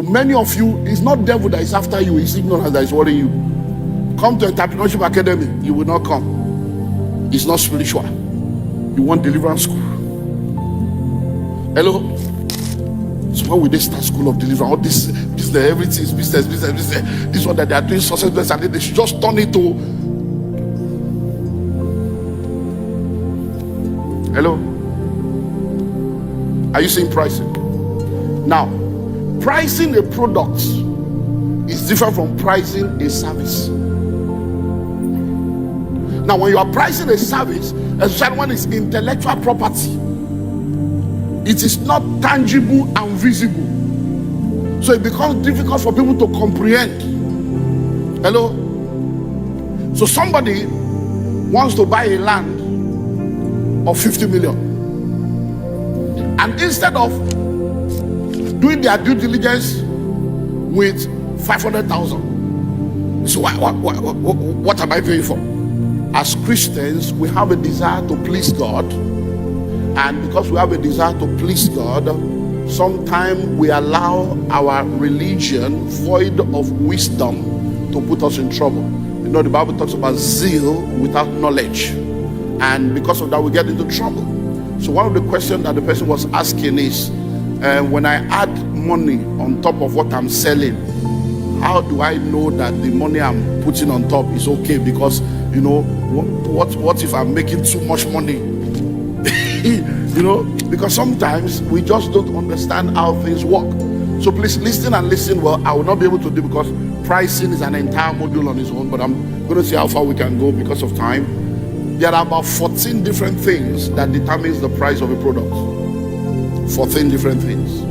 Many of you, it's not devil that is after you, it's ignorance that is worrying you. Come to Entrepreneurship Academy, you will not come. It's not spiritual. You want deliverance school. Hello? So when we they start school of deliverance, all this everything is business. This one that they are doing success business, and they should just turn it to. Hello? Are you seeing pricing? Now, pricing a product is different from pricing a service. Now, when you are pricing a service, especially when it's intellectual property, it is not tangible and visible. So it becomes difficult for people to comprehend. Hello? So somebody wants to buy a land of 50 million. And instead of doing their due diligence with 500,000, so what am I paying for? As Christians, we have a desire to please God, and because we have a desire to please God, sometimes we allow our religion void of wisdom to put us in trouble. You know, the Bible talks about zeal without knowledge, and because of that we get into trouble. So one of the questions that the person was asking is, when I add money on top of what I'm selling, how do I know that the money I'm putting on top is okay? Because, you know, what if I'm making too much money? You know, because sometimes we just don't understand how things work. So please listen and listen well. I will not be able to do, because pricing is an entire module on its own, but I'm going to see how far we can go because of time. There are about 14 different things that determines the price of a product. 14 different things.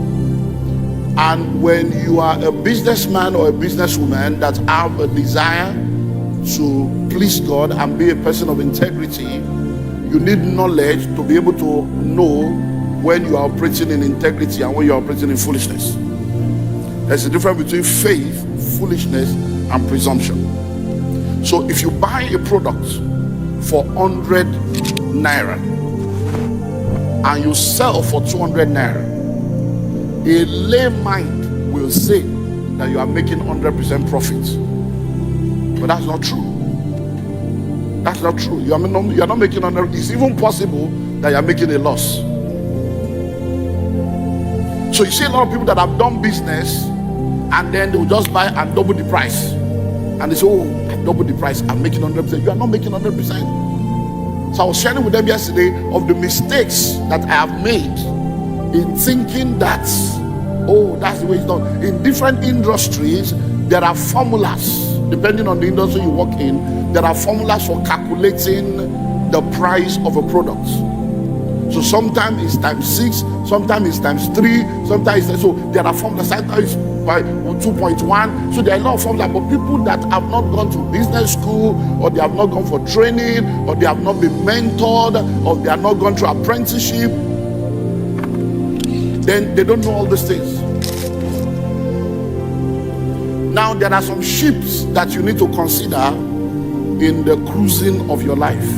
And when you are a businessman or a businesswoman that have a desire to please God and be a person of integrity, you need knowledge to be able to know when you are operating in integrity and when you are operating in foolishness. There's a difference between faith, foolishness, and presumption. So if you buy a product for 100 naira and you sell for 200 naira, a lay mind will say that you are making 100% profit. But that's not true. That's not true. You are not making 100%. It's even possible that you are making a loss. So you see a lot of people that have done business and then they will just buy and double the price. And they say, oh, I double the price, I'm making 100%. You are not making 100%. So I was sharing with them yesterday of the mistakes that I have made in thinking that, oh, that's the way it's done. In different industries, there are formulas. Depending on the industry you work in, there are formulas for calculating the price of a product. So sometimes it's times 6, sometimes it's times 3, sometimes it's, so there are formulas. Sometimes it's by 2.1. So there are a lot of formulas. But people that have not gone to business school, or they have not gone for training, or they have not been mentored, or they have not gone through apprenticeship, then they don't know all these things. Now there are some ships that you need to consider in the cruising of your life.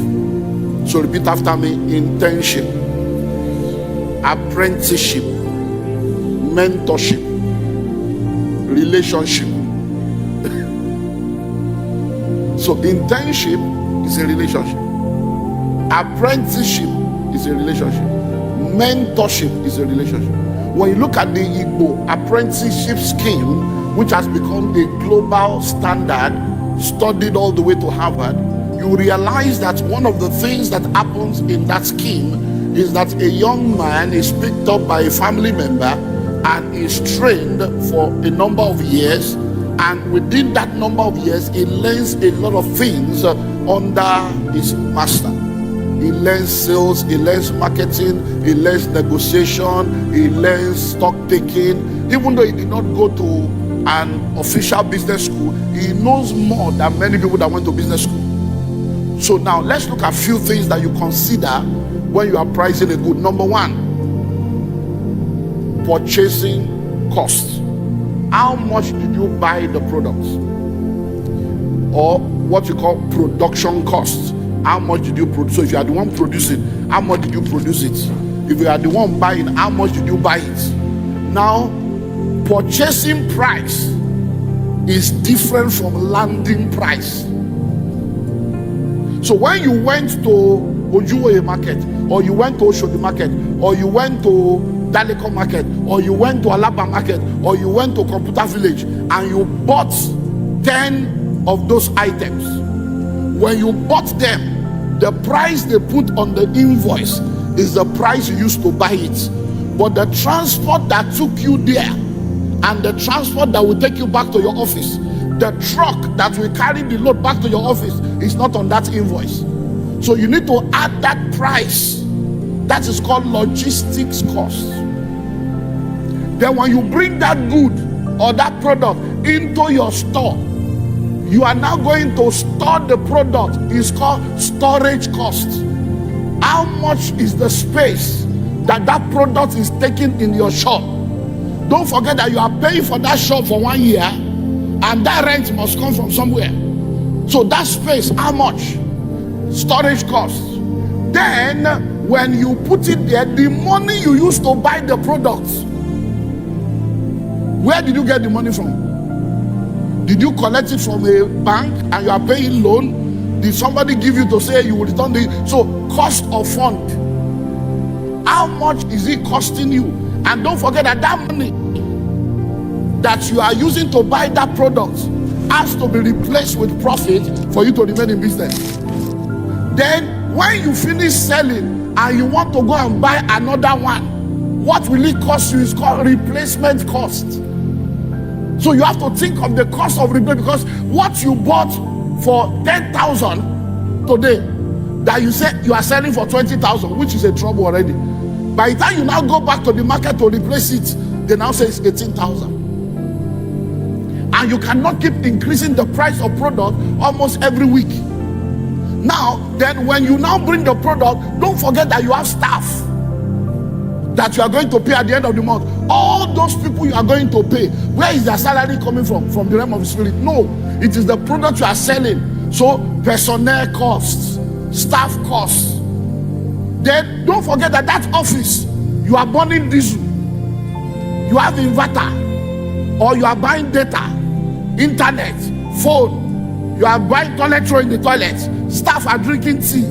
So repeat after me: internship, apprenticeship, mentorship, relationship. So internship is a relationship, apprenticeship is a relationship, mentorship is a relationship. When you look at the Igbo apprenticeship scheme, which has become a global standard, studied all the way to Harvard, you realize that one of the things that happens in that scheme is that a young man is picked up by a family member and is trained for a number of years, and within that number of years he learns a lot of things under his master. He learns sales, he learns marketing, he learns negotiation, he learns stock taking. Even though he did not go to an official business school, he knows more than many people that went to business school. So now let's look at a few things that you consider when you are pricing a good. Number one, purchasing costs. How much did you buy the products? Or what you call production costs. How much did you produce? So if you are the one producing, how much did you produce it? If you are the one buying, how much did you buy it? Now, purchasing price is different from landing price. So when you went to Ojuwoye market, or you went to Oshodi market, or you went to Daleko market, or you went to Alaba market, or you went to Computer Village, and you bought 10 of those items, when you bought them, the price they put on the invoice is the price you used to buy it. But the transport that took you there, and the transport that will take you back to your office, the truck that will carry the load back to your office, is not on that invoice. So you need to add that price. That is called logistics cost. Then when you bring that good or that product into your store, you are now going to store the product. It's called storage cost. How much is the space that that product is taking in your shop? Don't forget that you are paying for that shop for 1 year, and that rent must come from somewhere. So that space, how much? Storage cost. Then when you put it there, the money you used to buy the products, where did you get the money from? Did you collect it from a bank and you are paying loan? Did somebody give you to say you will return the? So cost of fund. How much is it costing you? And don't forget that that money that you are using to buy that product has to be replaced with profit for you to remain in business. Then when you finish selling and you want to go and buy another one, what will it cost you? Is called replacement cost. So you have to think of the cost of replacement, because what you bought for 10,000 today, that you say you are selling for 20,000, which is a trouble already. By the time you now go back to the market to replace it, they now say it's 18,000. And you cannot keep increasing the price of product almost every week. Now, then when you now bring the product, don't forget that you have staff that you are going to pay at the end of the month. All those people you are going to pay, where is their salary coming from? From the realm of the spirit? No, it is the product you are selling. So personnel costs, staff costs. Then don't forget that that office, you are burning diesel, you have inverter, or you are buying data, internet, phone, you are buying toilet roll in the toilet, staff are drinking tea.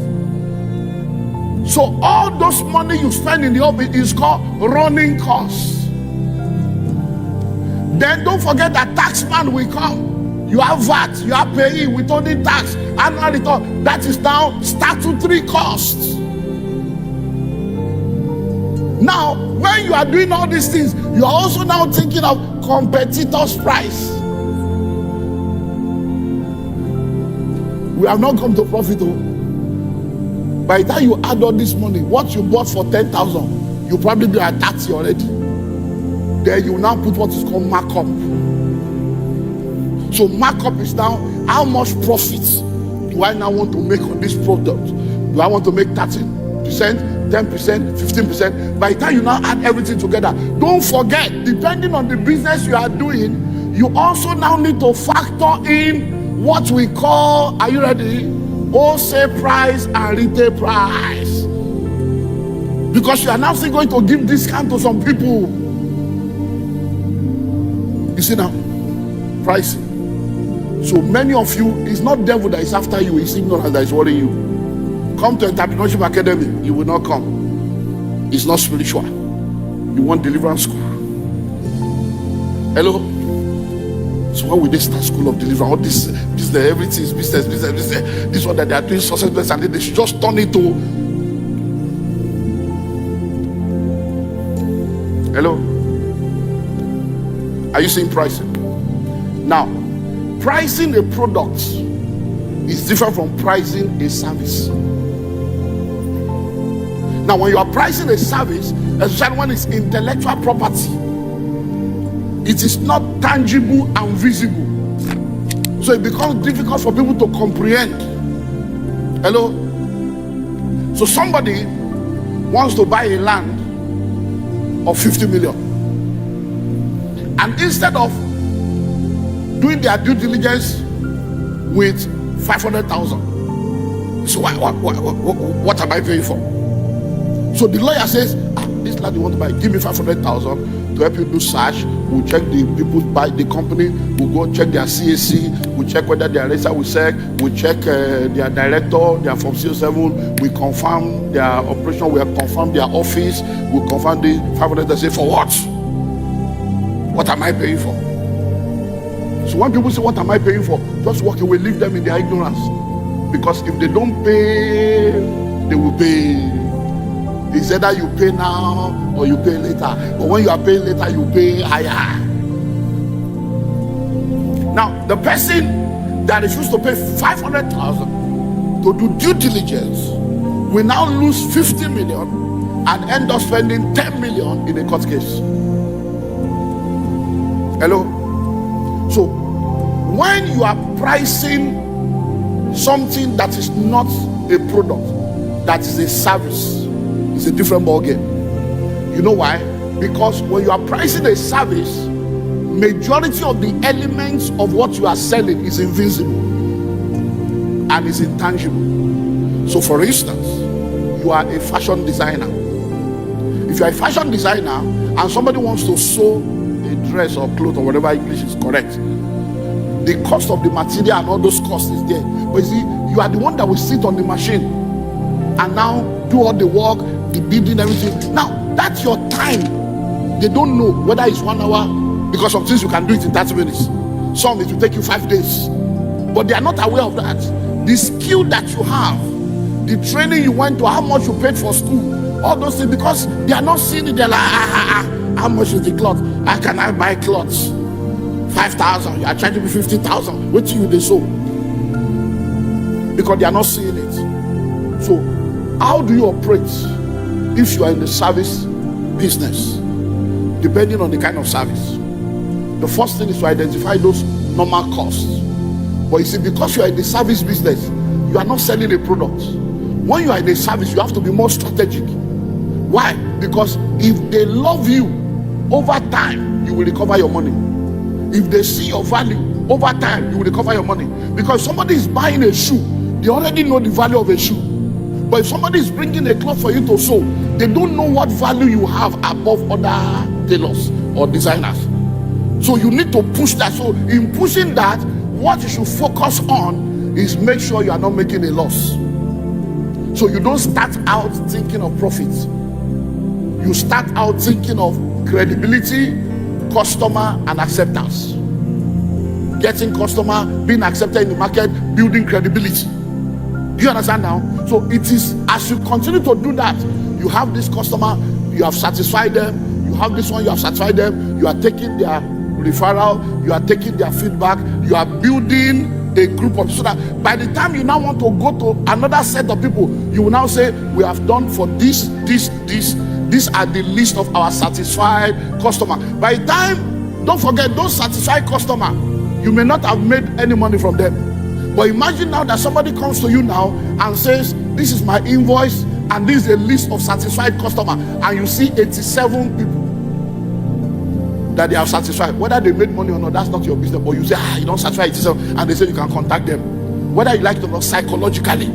So all those money you spend in the office is called running costs. Then don't forget that taxman will come. You have VAT, you are paying withholding tax, annual return. That is now statutory costs. Now, when you are doing all these things, you are also now thinking of competitors' price. We have not come to profit. By the time you add all this money, what you bought for 10,000, you probably be at 30 already. Then you now put what is called markup. So markup is now how much profit do I now want to make on this product? Do I want to make 30%, 10%, 15%? By the time you now add everything together, don't forget, depending on the business you are doing, you also now need to factor in what we call, are you ready? Wholesale price and retail price. Because you are now still going to give discount to some people. You see now, pricing. So many of you, it's not devil that is after you, it's ignorance that is worrying you. Come to Entrepreneurship Academy, you will not come. It's not spiritual. You want deliverance school. Hello? So when will they start school of deliverance? All this everything is business. This one that they are doing success business, and they should just turn it to. Hello? Are you seeing pricing? Now, pricing a product is different from pricing a service. Now, when you are pricing a service, especially when it's intellectual property, it is not tangible and visible. So it becomes difficult for people to comprehend. Hello? So somebody wants to buy a land of 50 million. And instead of doing their due diligence with 500,000, so what am I paying for? So the lawyer says, this land you want to buy, give me 500,000 to help you do search, we'll check the people by the company, we'll go check their CAC, we'll check whether they are registered with SEC, we'll check their director, they are from CO7, we confirm their operation, we have confirmed their office, we'll confirm the 500. They say, for what? What am I paying for? So when people say, what am I paying for? Just walk away, leave them in their ignorance. Because if they don't pay, they will pay. It's either you pay now or you pay later. But when you are paying later, you pay higher. Now, the person that is used to pay 500,000 to do due diligence will now lose 50 million and end up spending 10 million in a court case. Hello? So, when you are pricing something that is not a product, that is a service, it's a different ball game. You know why? Because when you are pricing a service, majority of the elements of what you are selling is invisible and is intangible. So for instance, you are a fashion designer. If you are a fashion designer and somebody wants to sew a dress or cloth or whatever English is correct, the cost of the material and all those costs is there. But you see, you are the one that will sit on the machine and now do all the work, the bidding, everything. Now, that's your time. They don't know whether it's 1 hour, because some things you can do it in 30 minutes. Some it will take you 5 days. But they are not aware of that. The skill that you have, the training you went to, how much you paid for school, all those things, because they are not seeing it. They're like, how much is the cloth? How can I buy clothes? 5,000. You are charging me 50,000. What do you they so? Because they are not seeing it. So, how do you operate if you are in the service business? Depending on the kind of service. The first thing is to identify those normal costs. But you see, because you are in the service business, you are not selling a product. When you are in a service, you have to be more strategic. Why? Because if they love you, over time, you will recover your money. If they see your value, over time, you will recover your money. Because somebody is buying a shoe, they already know the value of a shoe. But if somebody is bringing a cloth for you to sew, they don't know what value you have above other tailors or designers. So you need to push that. So in pushing that, what you should focus on is make sure you are not making a loss. So you don't start out thinking of profits. You start out thinking of credibility, customer, and acceptance. Getting customer, being accepted in the market, building credibility. Do you understand now? So it is as you continue to do that, you have this customer, you have satisfied them, you have this one, you have satisfied them, you are taking their referral, you are taking their feedback, you are building a group of, so that by the time you now want to go to another set of people, you will now say, we have done for this. These are the list of our satisfied customer. By the time, don't forget, those satisfied customer, you may not have made any money from them. But imagine now that somebody comes to you now and says, this is my invoice and this is a list of satisfied customer, and you see 87 people that they have satisfied. Whether they made money or not, that's not your business. But you say, you don't satisfy 87, and they say you can contact them. Whether you like it or not, psychologically,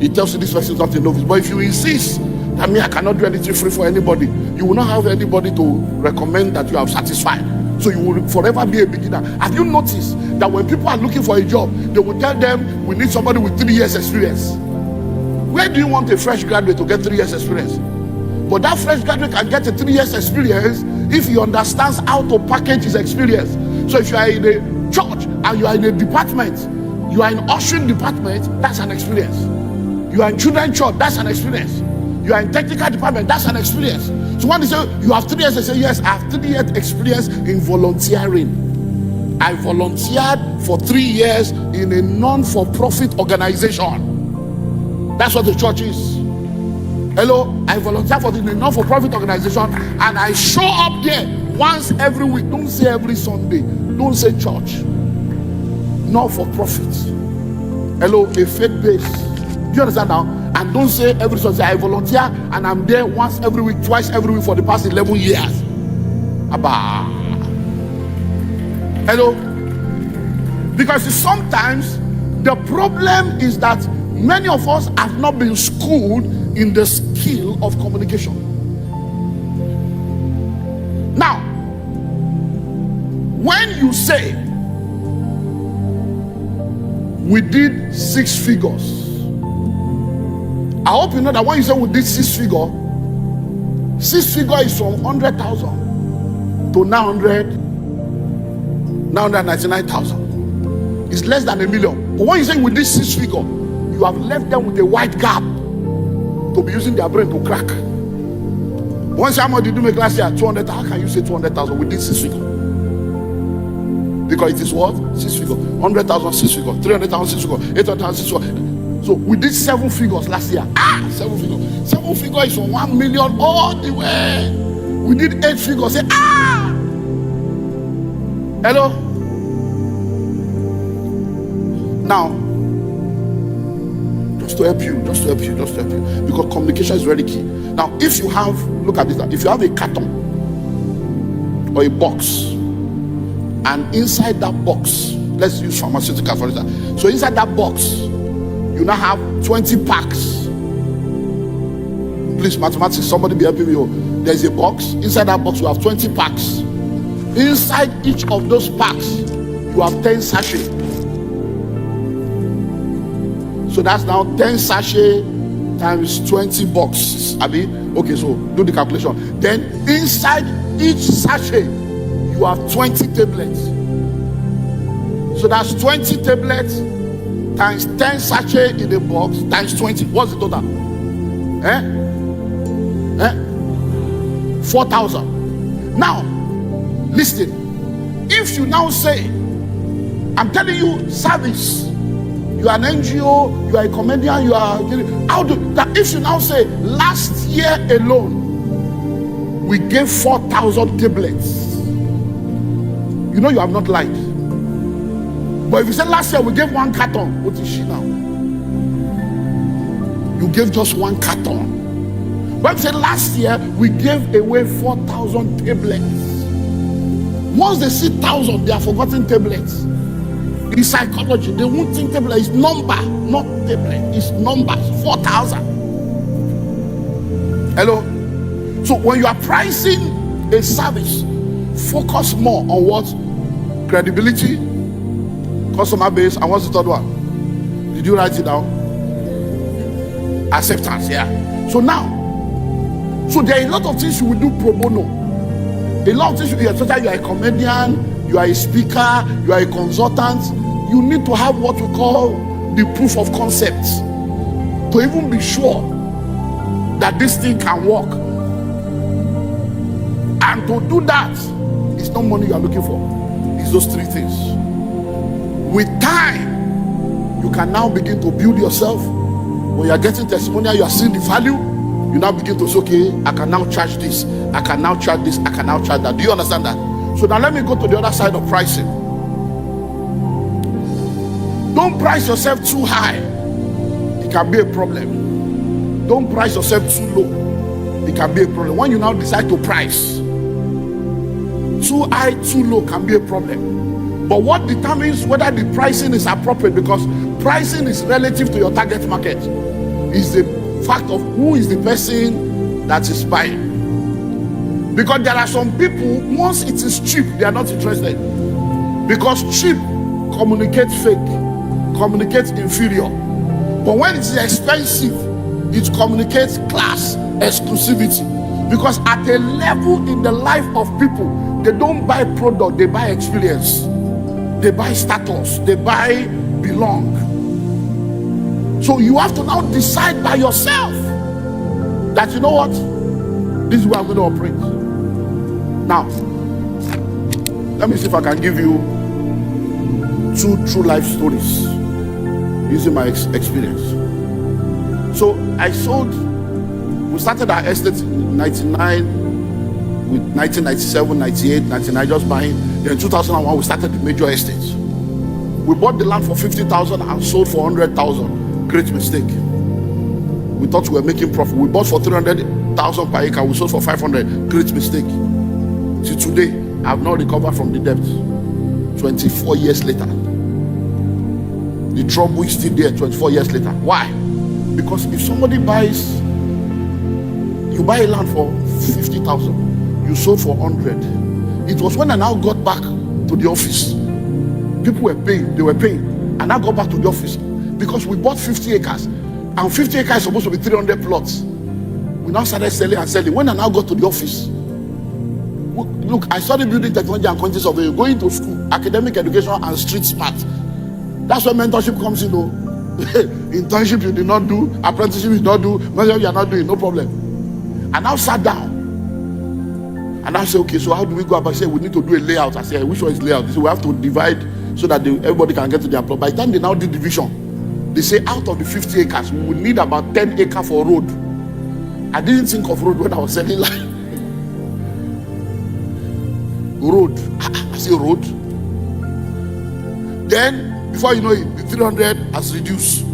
it tells you this person is not a novice. But if you insist that I cannot do anything free for anybody, you will not have anybody to recommend that you have satisfied. So you will forever be a beginner. Have you noticed that when people are looking for a job, they will tell them, we need somebody with 3 years experience? Where do you want a fresh graduate to get 3 years experience? But that fresh graduate can get a 3 years experience if he understands how to package his experience. So if you are in a church and you are in a department, you are in ushering department, that's an experience. You are in children's church, that's an experience. You are in technical department, that's an experience. So when they say you have 3 years, they say, yes, I have 3 years experience in volunteering. I volunteered for 3 years in a non-for-profit organization. That's what the church is. Hello, I volunteer for the non-for-profit organization, and I show up there once every week. Don't say every Sunday. Don't say church. Not-for-profit. Hello, a faith base. Do you understand now? And don't say every Sunday. I volunteer and I'm there once every week, twice every week for the past 11 years. Abba. Hello? Because sometimes the problem is that many of us have not been schooled in the skill of communication. Now, when you say we did 6 figures, I hope you know that when you say we did 6 figure is from 100,000 to 999,000. It's less than $1 million. But when you say we did 6 figure, you have left them with a wide gap to be using their brain to crack. Once how much did you make last year? 200. How can you say 200,000? We did 6 figure. Because it is what? 6 figure. 100,000, 6 figure. 300,000, 6 figure. 800,000, 6 figure. So we did 7 figures last year. 7 figures. 7 figures is from 1 million all the way. We did 8 figures. Say, hello? Now, just to help you. Because communication is very key. Now, if you have, look at this, if you have a carton or a box, and inside that box, let's use pharmaceutical for instance. So inside that box, you now have 20 packs. Please, mathematics, somebody be helping me. There's a box. Inside that box, you have 20 packs. Inside each of those packs, you have 10 sachets. So that's now 10 sachets times 20 boxes. Okay, so do the calculation. Then inside each sachet, you have 20 tablets. So that's 20 tablets times 10 sachets in the box times 20. What's the total? 4,000. Now, listen. If you now say, I'm telling you, service, you are an NGO, you are a comedian, you are that. If you now say last year alone we gave 4,000 tablets, you know you have not lied. But if you say last year we gave 1 carton, what is she now? You gave just 1 carton. But if you say last year we gave away 4,000 tablets, once they see 1,000, they are forgotten tablets. In psychology, they won't think tablet is number, not tablet. It's numbers. 4,000. Hello. So when you are pricing a service, focus more on what? Credibility, customer base, and what's the third one? Did you write it down? Acceptance. Yeah. So now, so there are a lot of things you will do pro bono. A lot of things you do. Especially you are a comedian, you are a speaker, you are a consultant. You need to have what we call the proof of concept to even be sure that this thing can work. And to do that, it's not money you are looking for. It's those 3 things. With time, you can now begin to build yourself. When you are getting testimonial, you are seeing the value. You now begin to say, okay, I can now charge this. I can now charge this. I can now charge that. Do you understand that? So now let me go to the other side of pricing. Don't price yourself too high. It can be a problem. Don't price yourself too low. It can be a problem. When you now decide to price, too high, too low can be a problem. But what determines whether the pricing is appropriate, because pricing is relative to your target market, is the fact of who is the person that is buying. Because there are some people, once it is cheap, they are not interested. Because cheap communicates fake, communicates inferior. But when it is expensive, it communicates class, exclusivity. Because at a level in the life of people, they don't buy product, they buy experience. They buy status, they buy belong. So you have to now decide by yourself that, you know what, this is where I'm going to operate. Now, let me see if I can give you 2 true life stories using my experience. So we started our estate in 99, with 1997, 98, 99, just buying. Then in 2001, we started the major estates. We bought the land for 50,000 and sold for 100,000. Great mistake. We thought we were making profit. We bought for 300,000 per acre. We sold for 500. Great mistake. Till today, I have not recovered from the debt. 24 years later. The trouble is still there 24 years later. Why? Because if somebody buys, you buy a land for 50,000, you sold for 100. It was when I now got back to the office. People were paying, they were paying. And I got back to the office because we bought 50 acres. And 50 acres is supposed to be 300 plots. We now started selling and selling. When I now got to the office, look, I studied building technology and quantity surveying, going to school, academic education and street smart. That's where mentorship comes in, though. Internship you did not do, apprenticeship you did not do, mentorship you are not doing, no problem. And now sat down. And I said, okay, so how do we go about? I said, we need to do a layout. I said, which one is layout? They said, we have to divide so that everybody can get to their plot. By the time they now did division, they say out of the 50 acres, we will need about 10 acres for road. I didn't think of road when I was selling land. Road. I say road. Then, before you know it, the 300 has reduced.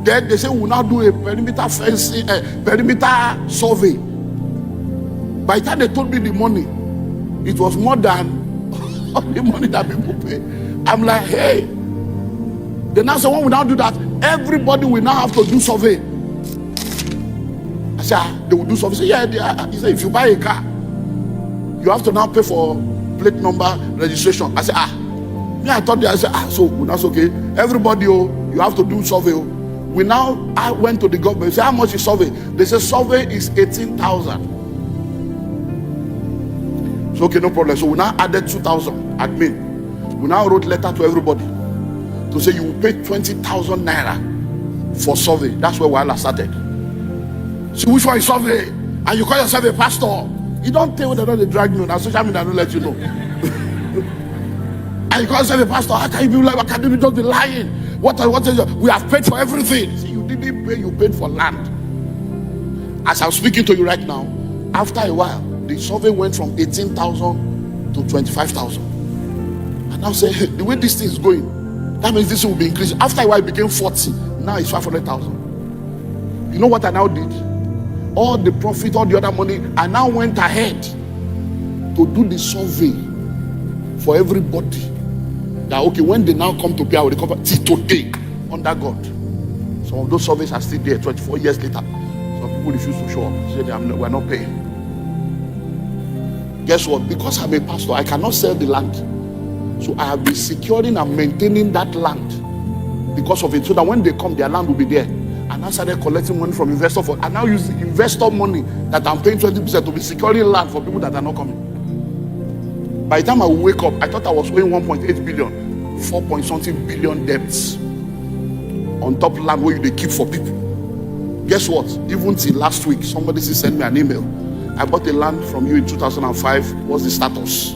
Then they say we will now do a perimeter fencing, perimeter survey. By the time they told me the money, it was more than all the money that people pay. I'm like, hey. Then now someone will now do that. Everybody will now have to do survey. I said, they will do survey. Say, yeah, he said, if you buy a car, you have to now pay for plate number registration. I said, I thought that. I said, so that's okay. Everybody, you have to do survey. I went to the government. Say, how much is survey? They said survey is 18,000. So okay, no problem. So we now added 2,000 admin. We now wrote letter to everybody to say you will pay 20,000 naira for survey. That's where Wahala started. So which one is survey? And you call yourself a pastor. You don't tell whether they drag you on social media, don't let you know. And you call yourself a pastor. How can you be like, how can you just be lying? What is your, we have paid for everything. See, you didn't pay, you paid for land. As I'm speaking to you right now, after a while, the survey went from 18,000 to 25,000. And now say, the way this thing is going, that means this will be increased. After a while, it became 40. Now it's 500,000. You know what I now did? All the profit, all the other money, I now went ahead to do the survey for everybody. That okay, when they now come to pay, I will recover till today under God. Some of those surveys are still there 24 years later. Some people refuse to show up. Say we're not paying. Guess what? Because I'm a pastor, I cannot sell the land. So I have been securing and maintaining that land because of it, so that when they come, their land will be there. And I started collecting money from investors. I now use the investor money that I'm paying 20% to be securing land for people that are not coming. By the time I wake up, I thought I was owing 1.8 billion, 4.something billion debts on top land where they keep for people. Guess what? Even till last week, somebody sent me an email. I bought the land from you in 2005. What's the status?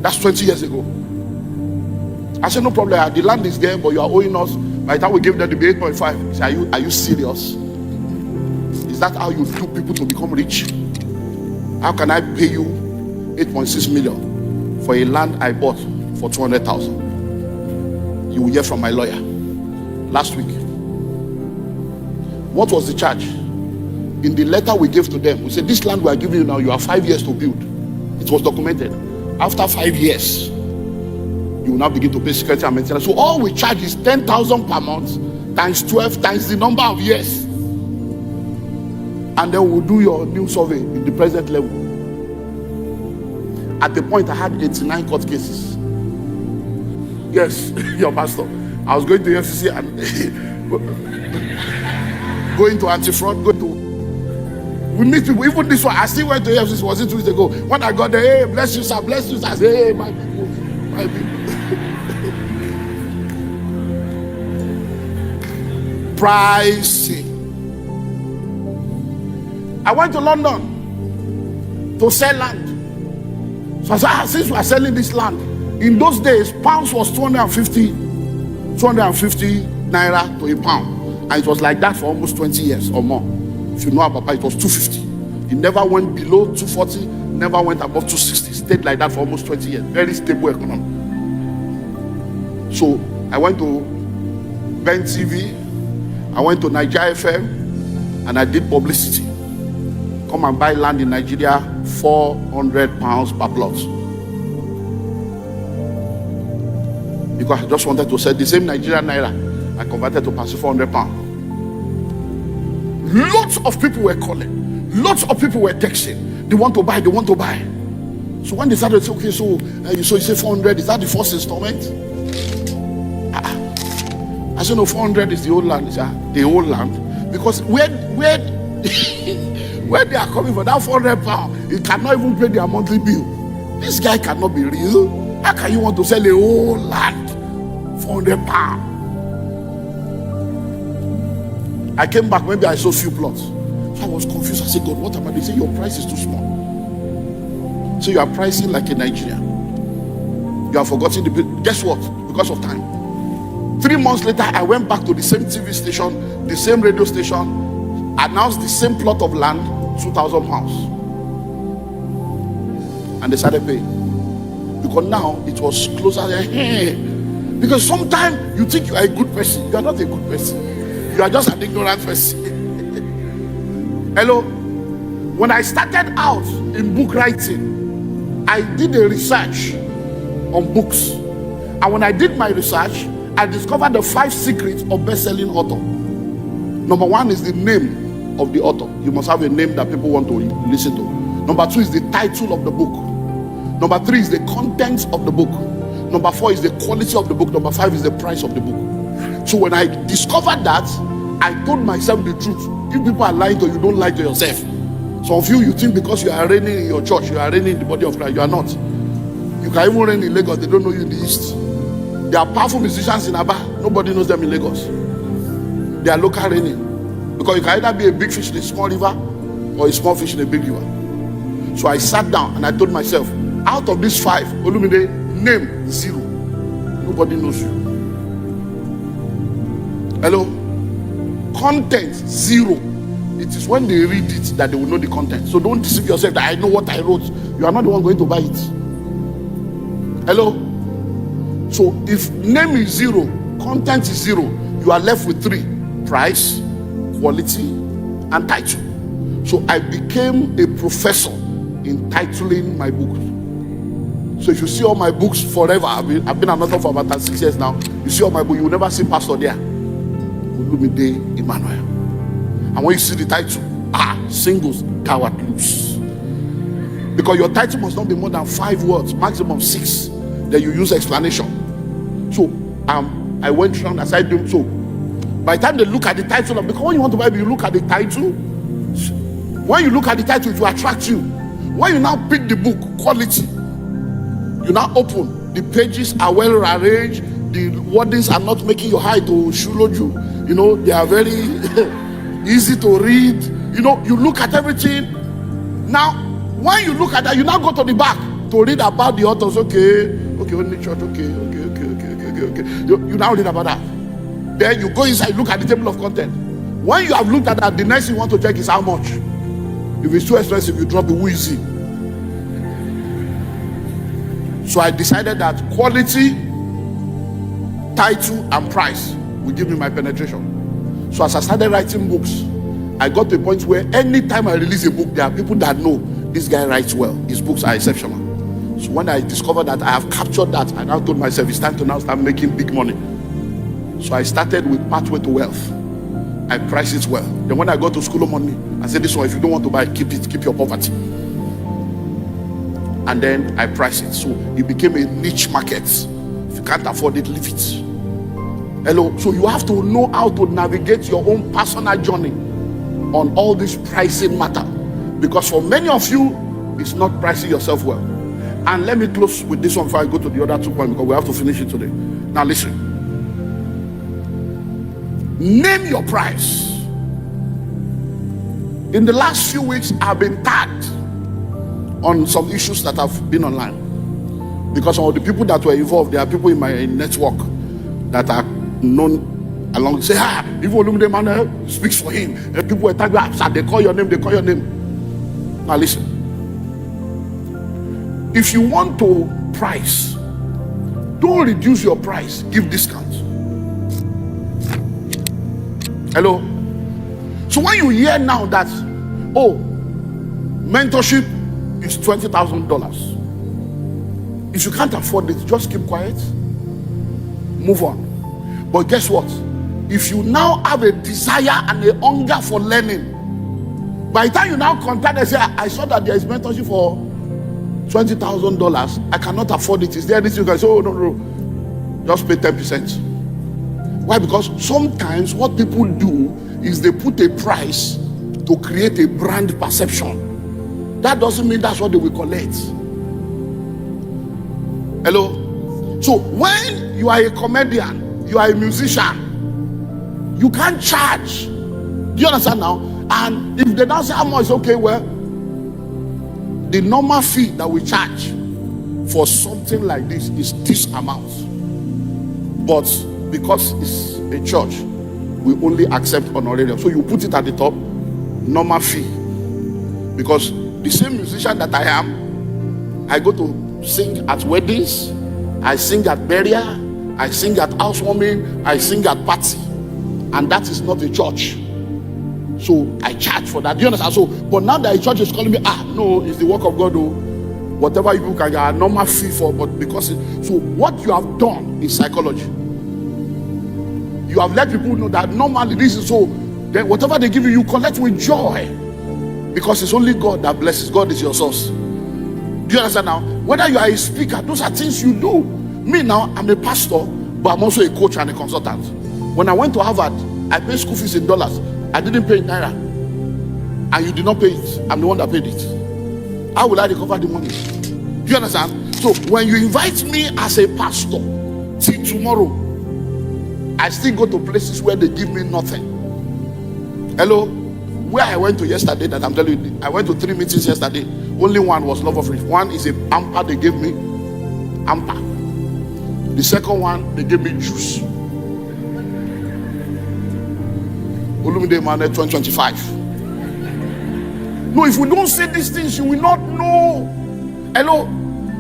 That's 20 years ago. I said, no problem. The land is there, but you are owing us. By the time we gave them the 8.5, he said, are you serious? Is that how you do people to become rich? How can I pay you 8.6 million for a land I bought for 200,000? You will hear from my lawyer. Last week. What was the charge? In the letter we gave to them, we said, this land we are giving you now, you have 5 years to build. It was documented. After 5 years, you will now begin to pay security and maintenance. So all we charge is 10,000 per month times 12 times the number of years. And then we'll do your new survey in the present level. At the point, I had 89 court cases. Yes, your pastor. I was going to FCC and going to anti-fraud, we meet people. Even this one, I still went to FCC, was it 2 weeks ago? When I got there, hey, bless you, sir, bless you, sir. I said, hey, my people, my people. Pricing. I went to London to sell land. So I said, since we are selling this land, in those days, pounds was 250 naira to a pound. And it was like that for almost 20 years or more. If you know about it, was 250. It never went below 240, never went above 260. It stayed like that for almost 20 years. Very stable economy. So I went to Ben TV, I went to Nigeria FM, and I did publicity. Come and buy land in Nigeria, 400 pounds per plot. Because I just wanted to sell the same Nigerian naira I converted to pass 400 pounds. Lots of people were calling. Lots of people were texting. They want to buy, they want to buy. So when they started to say, okay, so you say 400, is that the first installment? I said, no, 400 is the old land. The old land, because where where they are coming from, that 400 pounds, it cannot even pay their monthly bill. This guy cannot be real. How can you want to sell a whole land 400 pounds? I came back, maybe I saw few plots. So I was confused. I said, God, what am I? They say your price is too small. So you are pricing like a Nigerian. You have forgotten the bill. Guess what? Because of time. 3 months later, I went back to the same TV station, the same radio station, announced the same plot of land, 2,000 pounds. And they started paying. Because now it was closer. Because sometimes you think you are a good person. You are not a good person. You are just an ignorant person. Hello? When I started out in book writing, I did a research on books. And when I did my research, I discovered the 5 secrets of best-selling author. Number 1 is the name of the author. You must have a name that people want to listen to. Number 2 is the title of the book. Number 3 is the contents of the book. Number 4 is the quality of the book. Number 5 is the price of the book. So when I discovered that, I told myself the truth. If people are lying to you, don't lie to yourself. Some of you think because you are reigning in your church, you are reigning in the body of Christ. You are not. You can even reign in Lagos. They don't know you in the East. There are powerful musicians in Aba. Nobody knows them in Lagos. They are local reigning. Because you can either be a big fish in a small river or a small fish in a big river. So I sat down and I told myself, out of these 5, Olumide, name 0. Nobody knows you. Hello? Content 0. It is when they read it that they will know the content. So don't deceive yourself that I know what I wrote. You are not the one going to buy it. Hello? So if name is 0, content is 0, you are left with 3: price, quality, and title. So I became a professor in titling my books. So if you see all my books forever, I've been an author for about 6 years now. You see all my books, you will never see pastor there. Olumide Emmanuel. And when you see the title, singles, thou art loose. Because your title must not be more than 5 words, maximum 6. Then you use explanation. So I went through and I started doing so. By the time they look at the title, because when you want to buy, you look at the title. When you look at the title, it will attract you. When you now pick the book, quality, you now open. The pages are well arranged. The wordings are not making your eye to shuloju. You know, they are very easy to read. You know, you look at everything. Now, when you look at that, you now go to the back to read about the authors. Okay, only church. Okay. You now read about that. Then you go inside, look at the table of content. When you have looked at that, the next thing you want to check is how much. If it's too expensive, you drop it. Who is it? So I decided that quality, title, and price will give me my penetration. So as I started writing books, I got to a point where anytime I release a book, there are people that know this guy writes well. His books are exceptional. So when I discovered that I have captured that, I now told myself it's time to now start making big money. So I started with Pathway to Wealth. I priced it well. Then when I got to School of Money, I said, this one, if you don't want to buy it, keep it, keep your poverty. And then I priced it. So it became a niche market. If you can't afford it, leave it. Hello. So you have to know how to navigate your own personal journey on all this pricing matter. Because for many of you, it's not pricing yourself well. And let me close with this one before I go to the other 2 points, because we have to finish it today. Now listen. Name your price. In the last few weeks, I've been tagged on some issues that have been online. Because some of the people that were involved, there are people in my network that are known along. Say, if Olumide Emmanuel speaks for him, and people were tagged, they call your name, they call your name. Now listen. If you want to price, don't reduce your price, give discounts. Hello? So when you hear now that, mentorship is $20,000. If you can't afford it, just keep quiet. Move on. But guess what? If you now have a desire and a hunger for learning, by the time you now contact and say, I saw that there is mentorship for $20,000. I cannot afford it. Is there anything you can say? Oh, no. Just pay 10%. Why? Because sometimes what people do is they put a price to create a brand perception. That doesn't mean that's what they will collect. Hello? So when you are a comedian, you are a musician, you can't charge. Do you understand now? And if they don't say how much, okay, well, the normal fee that we charge for something like this is this amount. But because it's a church, we only accept honorarium. So you put it at the top, normal fee. Because the same musician that I am, I go to sing at weddings, I sing at burial, I sing at housewarming, I sing at party. And that is not a church. So I charge for that. Do you understand? So, but now that a church is calling me, no, it's the work of God. Oh, whatever you can get a normal fee for, but because so what you have done is psychology. You have let people know that normally this is so. Then whatever they give you, you collect with joy, because it's only God that blesses. God is your source. Do you understand now? Whether you are a speaker, those are things you do. Me now, I'm a pastor, but I'm also a coach and a consultant. When I went to Harvard, I paid school fees in dollars. I didn't pay in naira, and you did not pay it. I'm the one that paid it. How will I recover the money? Do you understand? So when you invite me as a pastor till tomorrow, I still go to places where they give me nothing. Hello? Where I went to yesterday, that I'm telling you, I went to 3 meetings yesterday. Only one was love of rich. One is a amper they gave me. Amper. The second one, they gave me juice. Olumide, Emmanuel, 2025. No, if we don't say these things, you will not know. Hello?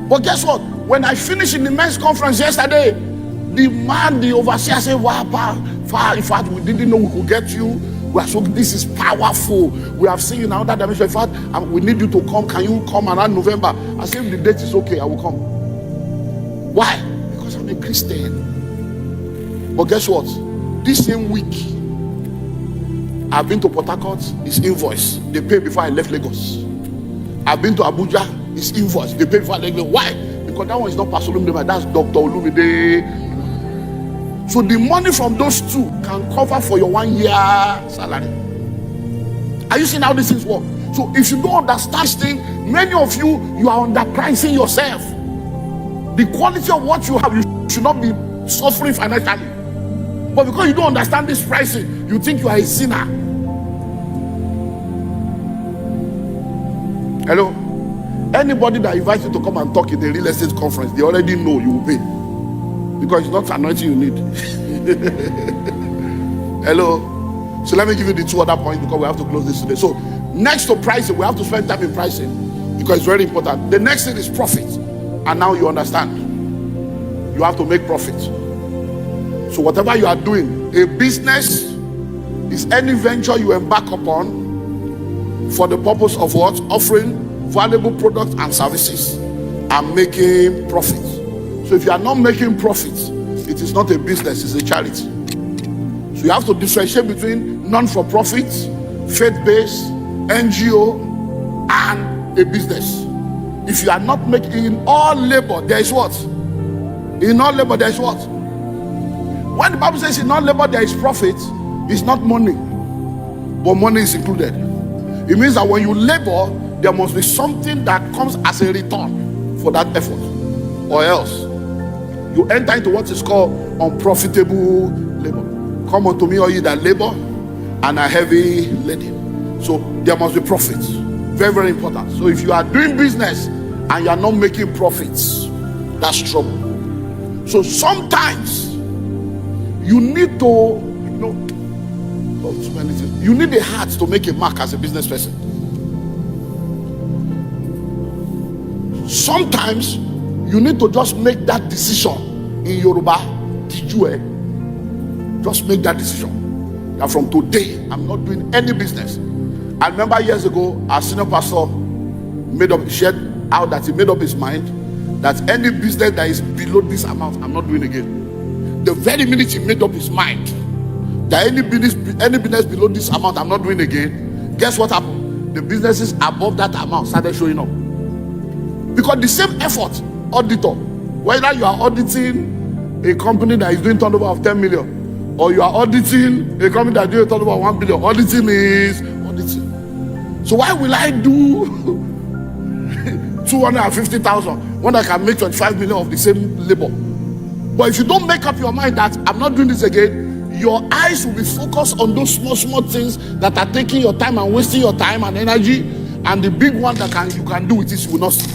But guess what? When I finished in the men's conference yesterday, the overseer said, wow, in fact, we didn't know we could get you. We are so, this is powerful. We have seen you in another dimension. In fact, we need you to come. Can you come around November? I said, if the date is okay, I will come. Why? Because I'm a Christian. But guess what? This same week, I've been to Port Harcourt, it's invoice. They pay before I left Lagos. I've been to Abuja, it's invoice. They pay before I left Lagos. Why? Because that one is not Pastor Olumide, that's Dr. Olumide. So the money from those two can cover for your 1 year salary. Are you seeing how these things work? So if you don't understand this thing, many of you are underpricing yourself. The quality of what you have, you should not be suffering financially. But because you don't understand this pricing, you think you are a sinner. Hello? Anybody that invites you to come and talk in the real estate conference, they already know you will pay. Because it's not anointing you need. Hello? So let me give you the 2 other points, because we have to close this today. So next to pricing, we have to spend time in pricing, because it's very important. The next thing is profit. And now you understand. You have to make profit. So whatever you are doing, a business is any venture you embark upon for the purpose of what? Offering valuable products and services and making profit. So if you are not making profit, it is not a business, it's a charity. So you have to differentiate between non-for-profit, faith-based, NGO, and a business. If you are not making, in all labor, there is what? In all labor, there is what? When the Bible says in all labor there is profit, it's not money, but money is included. It means that when you labor, there must be something that comes as a return for that effort, or else you enter into what is called unprofitable labor. Come unto me, all ye that labor and are heavy laden. So there must be profits. Very, very important. So if you are doing business and you are not making profits, that's trouble. So sometimes you need to, you need a heart to make a mark as a business person. Sometimes you need to just make that decision. In Yoruba, just make that decision that from today I'm not doing any business. I remember years ago, our senior pastor shared out that he made up his mind that any business that is below this amount, I'm not doing again. The very minute he made up his mind that any business below this amount, I'm not doing again, guess what happened? The businesses above that amount started showing up. Because the same effort, auditor, whether you are auditing a company that is doing turnover of 10 million, or you are auditing a company that is doing turnover of 1 billion, auditing is auditing. So why will I do 250,000 when I can make 25 million of the same labor? But if you don't make up your mind that I'm not doing this again, your eyes will be focused on those small things that are taking your time and wasting your time and energy, and the big one that you can do with this, you will not see.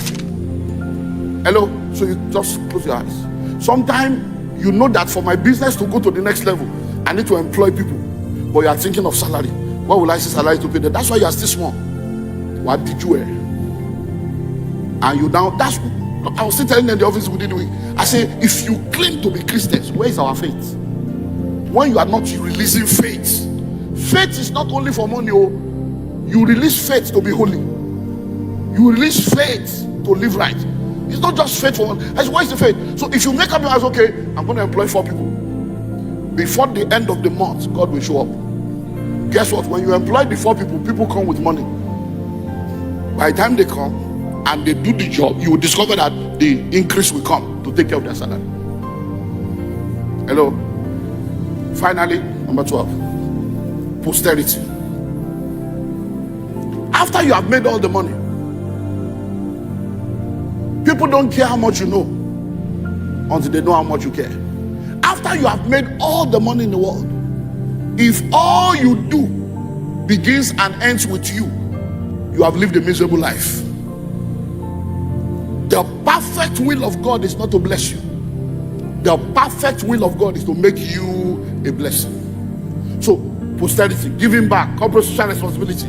Hello? So you just close your eyes. Sometimes you know that for my business to go to the next level, I need to employ people. But you are thinking of salary. What will I see salary to pay them? That's why you are still small. What did you wear? And you now, I was still telling them in the office within the week. I say, if you claim to be Christians, where is our faith? When you are not releasing faith. Faith is not only for money. You release faith to be holy. You release faith to live right. It's not just faith for money. Why is the faith? So if you make up your eyes, okay, I'm going to employ 4 people. Before the end of the month, God will show up. Guess what? When you employ the 4 people, people come with money. By the time they come and they do the job, you will discover that the increase will come to take care of their salary. Hello? Finally, number 12, posterity. After you have made all the money, people don't care how much you know until they know how much you care. After you have made all the money in the world, if all you do begins and ends with you, you have lived a miserable life. The perfect will of God is not to bless you. The perfect will of God is to make you a blessing. So, posterity, giving back, corporate social responsibility,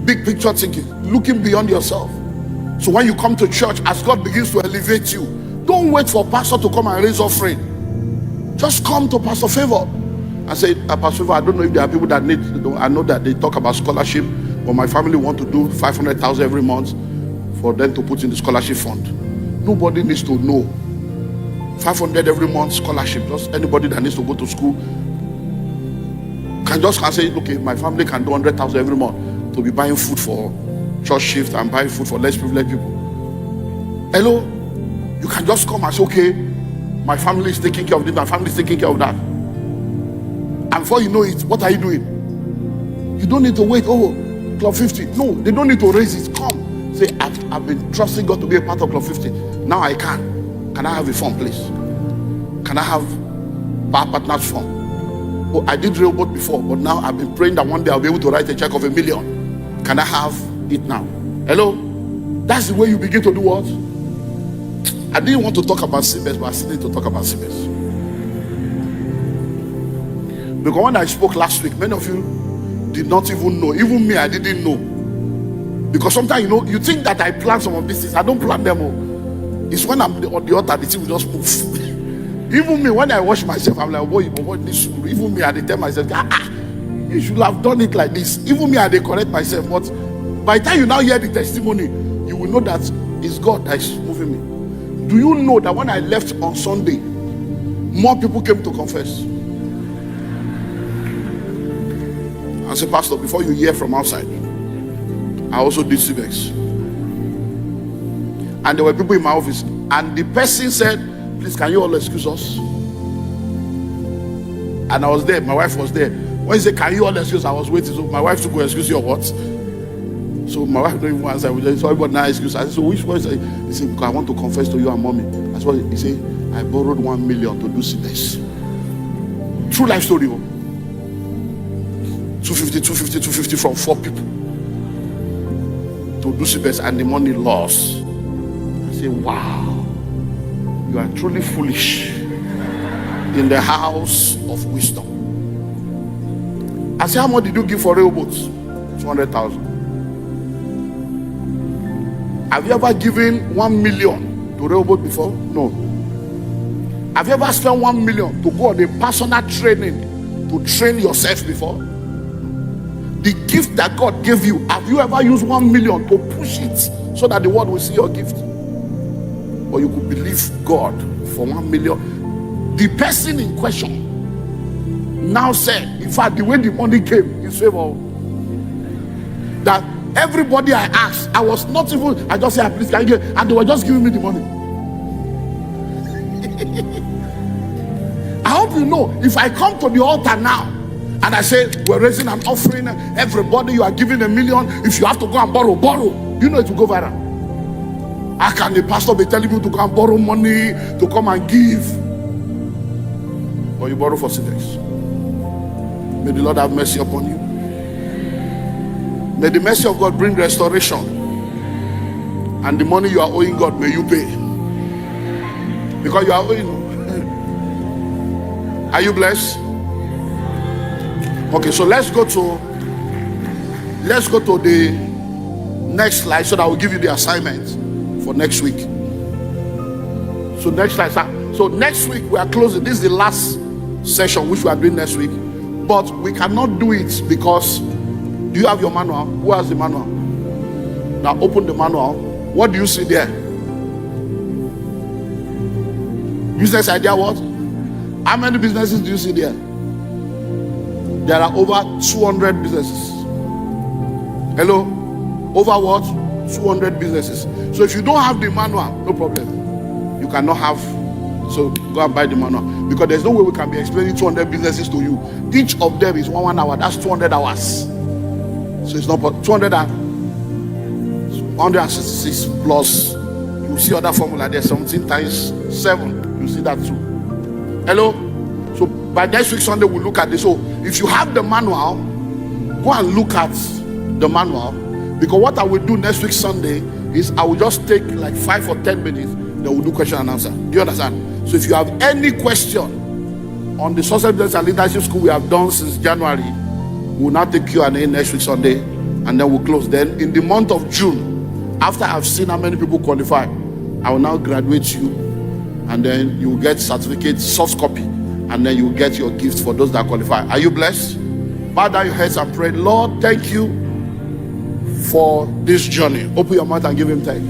big picture thinking, looking beyond yourself. So when you come to church, as God begins to elevate you, don't wait for pastor to come and raise offering. Just come to Pastor Favor and say, Pastor Favor, I don't know if there are people that need, I know that they talk about scholarship, but my family want to do 500,000 every month for them to put in the scholarship fund. Nobody needs to know. 500 every month scholarship. Just anybody that needs to go to school can just say, okay, my family can do 100,000 every month to be buying food for church shift and buying food for less privileged people. Hello? You can just come and say, okay, my family is taking care of this, my family is taking care of that. And before you know it, what are you doing? You don't need to wait, Club 50. No, they don't need to raise it. Come. Say, I've been trusting God to be a part of Club 50. Now I can. Can I have a form, please? Can I have Power Partners form? Oh, I did railroad before, but now I've been praying that one day I'll be able to write a check of $1 million. Can I have it now? Hello? That's the way you begin to do what? I didn't want to talk about Siemens, but I still need to talk about Siemens. Because when I spoke last week, many of you did not even know. Even me, I didn't know. Because sometimes, you think that I plan some of these things. I don't plan them all. It's when I'm on the altar, the thing will just move. Even me, when I wash myself, I'm like, what this? Even me, I tell myself, you should have done it like this. Even me, I correct myself. But by the time you now hear the testimony, you will know that it's God that is moving me. Do you know that when I left on Sunday, more people came to confess? I said, Pastor, before you hear from outside, I also did civics. And there were people in my office, and the person said, please, can you all excuse us? And I was there, my wife was there. When he said, can you all excuse? I was waiting, so my wife to go excuse you or what? So my wife didn't even answer. We just, sorry, but now excuse. I said, so which one is it? He said, because I want to confess to you and mommy. That's what he said. I borrowed 1 million to do sickness. True life story. 250 from 4 people to do sickness, and the money lost. Say, wow, you are truly foolish in the house of wisdom. I say, how much did you give for railroads? 200,000. Have you ever given 1 million to railroad before? No. Have you ever spent 1 million to go on a personal training to train yourself before? The gift that God gave you, have you ever used 1 million to push it so that the world will see your gift? Or you could believe God for 1 million. The person in question now said, in fact, the way the money came in favor, that Everybody I asked, I was not even, I just said, please, can you get, and they were just giving me the money. I hope you know, if I come to the altar now, and I say, we're raising an offering, everybody, you are giving $1 million. If you have to go and borrow, you know it will go viral. How can the pastor be telling you to go and borrow money, to come and give? But you borrow for 6 days. May the Lord have mercy upon you. May the mercy of God bring restoration. And the money you are owing God, may you pay. Because you are owing. Are you blessed? Okay, so let's go to the next slide so that I will give you the assignment for next week. So next slide. So next week we are closing. This is the last session which we are doing next week. But we cannot do it because, do you have your manual? Who has the manual? Now open the manual. What do you see there? Business idea what? How many businesses do you see there? There are over 200 businesses. Hello? Over what? 200 businesses. So if you don't have the manual, no problem. You cannot have, so go and buy the manual. Because there's no way we can be explaining 200 businesses to you. Each of them is 1 hour. That's 200 hours. So it's not 166 plus, you see other formula there, 17 times 7. You see that too. Hello? So by next week Sunday we'll look at this. So if you have the manual, go and look at the manual. Because what I will do next week Sunday is I will just take like 5 or 10 minutes. Then we'll do question and answer. Do you understand? So if you have any question on the Social Business and Leadership School we have done since January, we'll now take Q&A next week Sunday, and then we'll close. Then in the month of June, after I've seen how many people qualify, I will now graduate you, and then you will get certificate, soft copy, and then you will get your gift for those that qualify. Are you blessed? Bow down your heads and pray. Lord, thank you for this journey. Open your mouth and give him thanks.